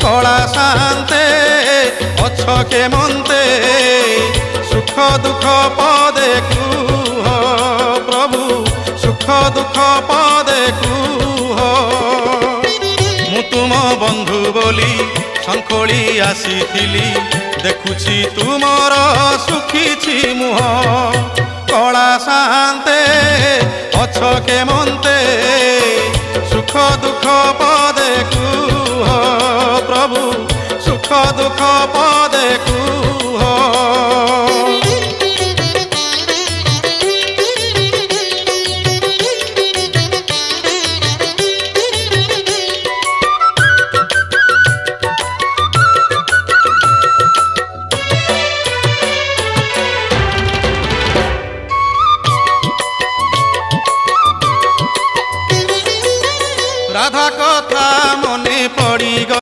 কলা শান্তে অছ কেমন্তে সুখ দুঃখ পদে কুহ প্রভু সুখ দুঃখ পদে কুহ মু তুম বন্ধু বলি শঙ্খলি আসিছিলি দেখুছি তুমর সুখিছি মুহ কলা শান্তে অছ কেমন্তে সুখ দুঃখ পদে কুহ প্রভু সুখ দুঃখ পদে কুহ